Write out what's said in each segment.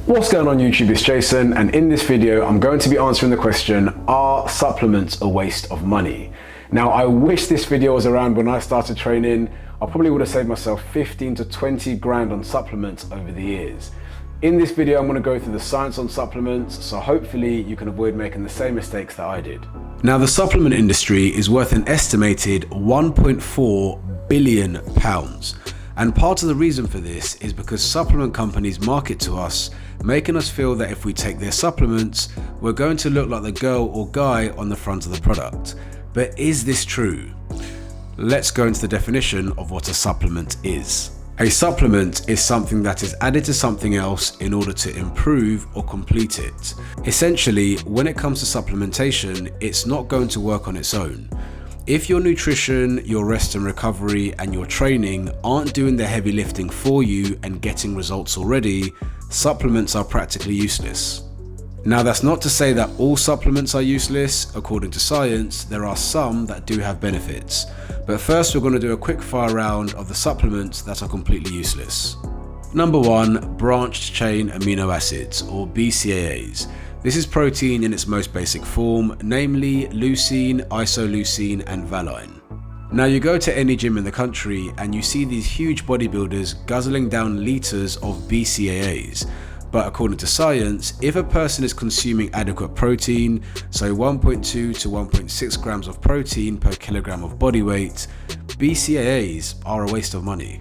What's going on YouTube, it's Jason, and in this video I'm going to be answering the question, are supplements a waste of money? Now I wish this video was around when I started training. I probably would have saved myself 15 to 20 grand on supplements over the years. In this video I'm going to go through the science on supplements, so hopefully you can avoid making the same mistakes that I did. Now the supplement industry is worth an estimated £1.4 billion. And part of the reason for this is because supplement companies market to us, making us feel that if we take their supplements, we're going to look like the girl or guy on the front of the product. But is this true? Let's go into the definition of what a supplement is. A supplement is something that is added to something else in order to improve or complete it. Essentially, when it comes to supplementation, it's not going to work on its own. If your nutrition, your rest and recovery, and your training aren't doing the heavy lifting for you and getting results already, supplements are practically useless. Now that's not to say that all supplements are useless. According to science, there are some that do have benefits. But first we're going to do a quick fire round of the supplements that are completely useless. Number 1, branched chain amino acids, or BCAAs. This is protein in its most basic form, namely leucine, isoleucine and valine. Now you go to any gym in the country and you see these huge bodybuilders guzzling down litres of BCAAs. But according to science, if a person is consuming adequate protein, so 1.2 to 1.6 grams of protein per kilogram of body weight, BCAAs are a waste of money.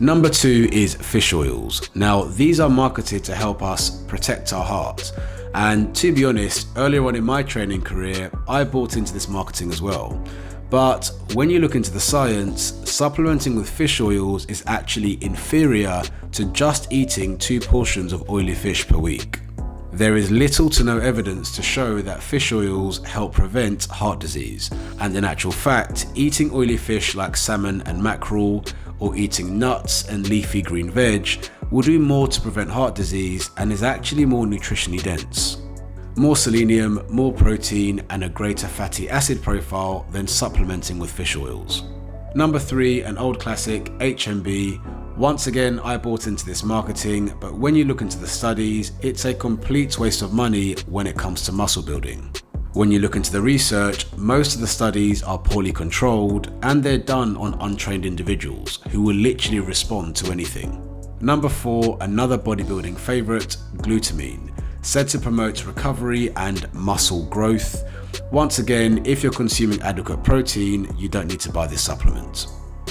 Number 2 is fish oils. Now these are marketed to help us protect our heart. And to be honest, earlier on in my training career, I bought into this marketing as well. But when you look into the science, supplementing with fish oils is actually inferior to just eating 2 portions of oily fish per week. There is little to no evidence to show that fish oils help prevent heart disease. And in actual fact, eating oily fish like salmon and mackerel, or eating nuts and leafy green veg will do more to prevent heart disease and is actually more nutritionally dense. More selenium, more protein and a greater fatty acid profile than supplementing with fish oils. Number 3, an old classic, HMB. Once again, I bought into this marketing, but when you look into the studies, it's a complete waste of money when it comes to muscle building. When you look into the research, most of the studies are poorly controlled and they're done on untrained individuals who will literally respond to anything. Number 4, another bodybuilding favourite, glutamine, said to promote recovery and muscle growth. Once again, if you're consuming adequate protein, you don't need to buy this supplement.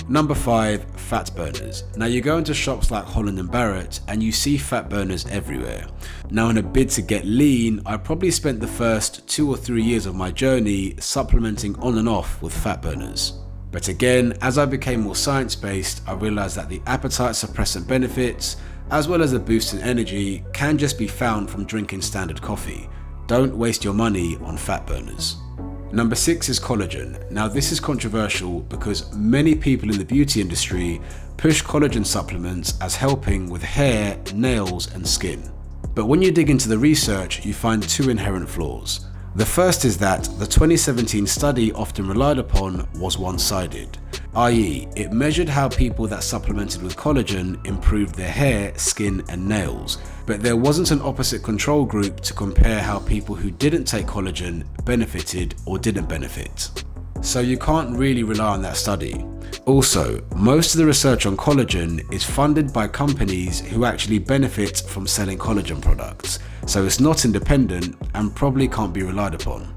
Number 5, fat burners. Now you go into shops like Holland & Barrett and you see fat burners everywhere. Now in a bid to get lean, I probably spent the first 2 or 3 years of my journey supplementing on and off with fat burners. But again, as I became more science-based, I realized that the appetite suppressant benefits, as well as a boost in energy, can just be found from drinking standard coffee. Don't waste your money on fat burners. Number 6 is collagen. Now this is controversial because many people in the beauty industry push collagen supplements as helping with hair, nails and skin. But when you dig into the research, you find 2 inherent flaws. The first is that the 2017 study often relied upon was one-sided, i.e. it measured how people that supplemented with collagen improved their hair, skin and nails, but there wasn't an opposite control group to compare how people who didn't take collagen benefited or didn't benefit. So you can't really rely on that study. Also, most of the research on collagen is funded by companies who actually benefit from selling collagen products, so it's not independent and probably can't be relied upon.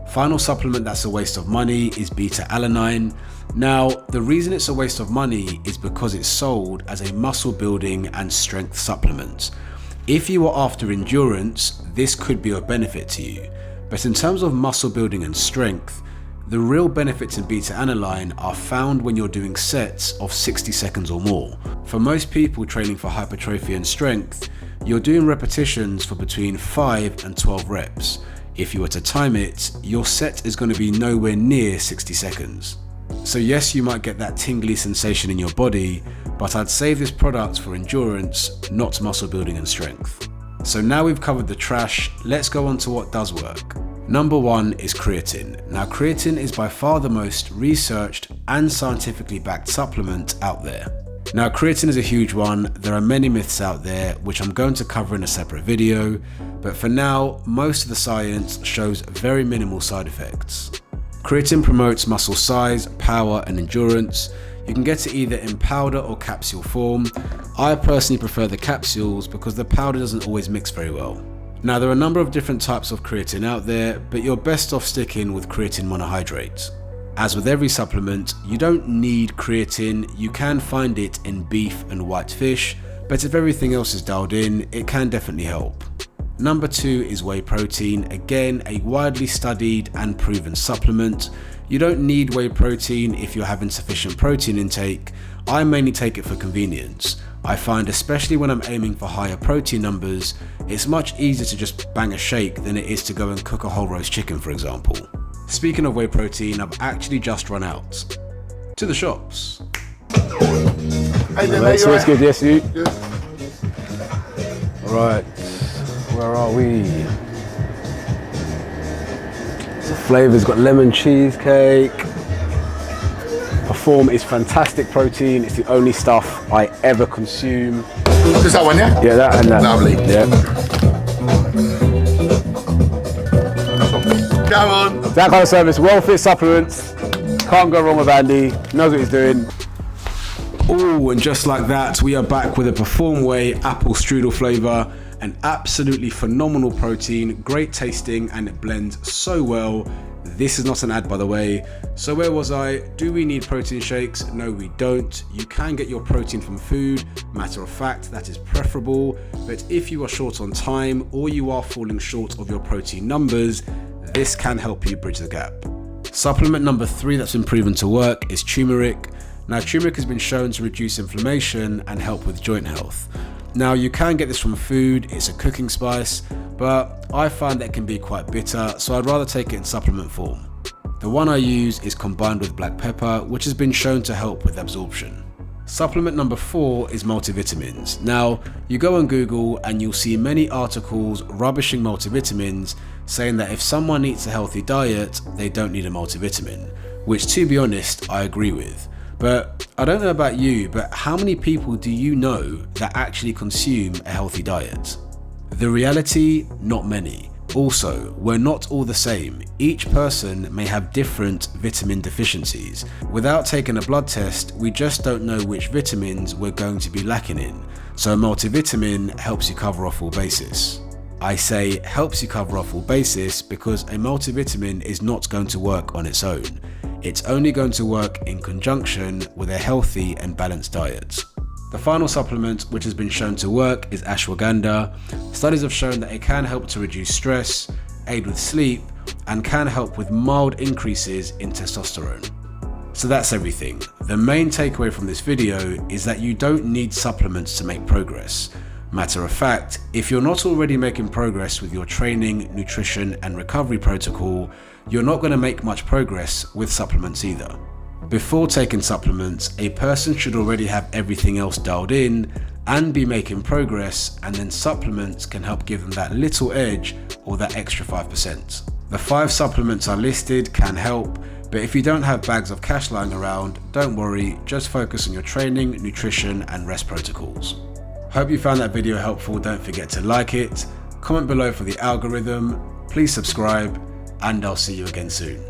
Final supplement that's a waste of money is BetaAlanine. Now, the reason it's a waste of money is because it's sold as a muscle building and strength supplement. If you are after endurance, this could be of benefit to you, but in terms of muscle building and strength, the real benefits in BetaAlanine are found when you're doing sets of 60 seconds or more. For most people training for hypertrophy and strength, you're doing repetitions for between 5 and 12 reps. If you were to time it, your set is going to be nowhere near 60 seconds. So yes, you might get that tingly sensation in your body, but I'd save this product for endurance, not muscle building and strength. So now we've covered the trash, let's go on to what does work. Number 1 is creatine. Now creatine is by far the most researched and scientifically backed supplement out there. Now, creatine is a huge one. There are many myths out there, which I'm going to cover in a separate video, but for now, most of the science shows very minimal side effects. Creatine promotes muscle size, power, and endurance. You can get it either in powder or capsule form. I personally prefer the capsules because the powder doesn't always mix very well. Now, there are a number of different types of creatine out there, but you're best off sticking with creatine monohydrate. As with every supplement, you don't need creatine. You can find it in beef and white fish, but if everything else is dialed in, it can definitely help. Number 2 is whey protein, again a widely studied and proven supplement. You don't need whey protein if you're having sufficient protein intake. I mainly take it for convenience. I find especially when I'm aiming for higher protein numbers, it's much easier to just bang a shake than it is to go and cook a whole roast chicken, for example. Speaking of whey protein, I've actually just run out to the shops. Hey there, Mate, so it's good, yes you? Good. Right, where are we? The flavour's got lemon cheesecake. Perform is fantastic protein. It's the only stuff I ever consume. Just that one, yeah? Yeah, that and that. Lovely. Yeah. Come on. That kind of service, well-fit supplements. Can't go wrong with Andy. Knows what he's doing. Oh, and just like that, we are back with a Perform Whey apple strudel flavour. An absolutely phenomenal protein, great tasting, and it blends so well. This is not an ad, by the way. So where was I? Do we need protein shakes? No, we don't. You can get your protein from food. Matter of fact, that is preferable. But if you are short on time or you are falling short of your protein numbers, this can help you bridge the gap. Supplement number 3 that's been proven to work is turmeric. Now, turmeric has been shown to reduce inflammation and help with joint health. Now, you can get this from food, it's a cooking spice, but I find that it can be quite bitter, so I'd rather take it in supplement form. The one I use is combined with black pepper, which has been shown to help with absorption. Supplement number 4 is multivitamins. Now, you go on Google and you'll see many articles rubbishing multivitamins, saying that if someone eats a healthy diet, they don't need a multivitamin, which, to be honest, I agree with. But I don't know about you, but how many people do you know that actually consume a healthy diet? The reality, not many. Also, we're not all the same. Each person may have different vitamin deficiencies. Without taking a blood test, we just don't know which vitamins we're going to be lacking in. So a multivitamin helps you cover off all bases. I say helps you cover off all bases because a multivitamin is not going to work on its own. It's only going to work in conjunction with a healthy and balanced diet. The final supplement which has been shown to work is ashwagandha. Studies have shown that it can help to reduce stress, aid with sleep, and can help with mild increases in testosterone. So that's everything. The main takeaway from this video is that you don't need supplements to make progress. Matter of fact, if you're not already making progress with your training, nutrition, and recovery protocol, you're not going to make much progress with supplements either. Before taking supplements, a person should already have everything else dialed in and be making progress, and then supplements can help give them that little edge or that extra 5%. The 5 supplements I listed can help, but if you don't have bags of cash lying around, don't worry, just focus on your training, nutrition, and rest protocols. Hope you found that video helpful. Don't forget to like it, comment below for the algorithm, please subscribe, and I'll see you again soon.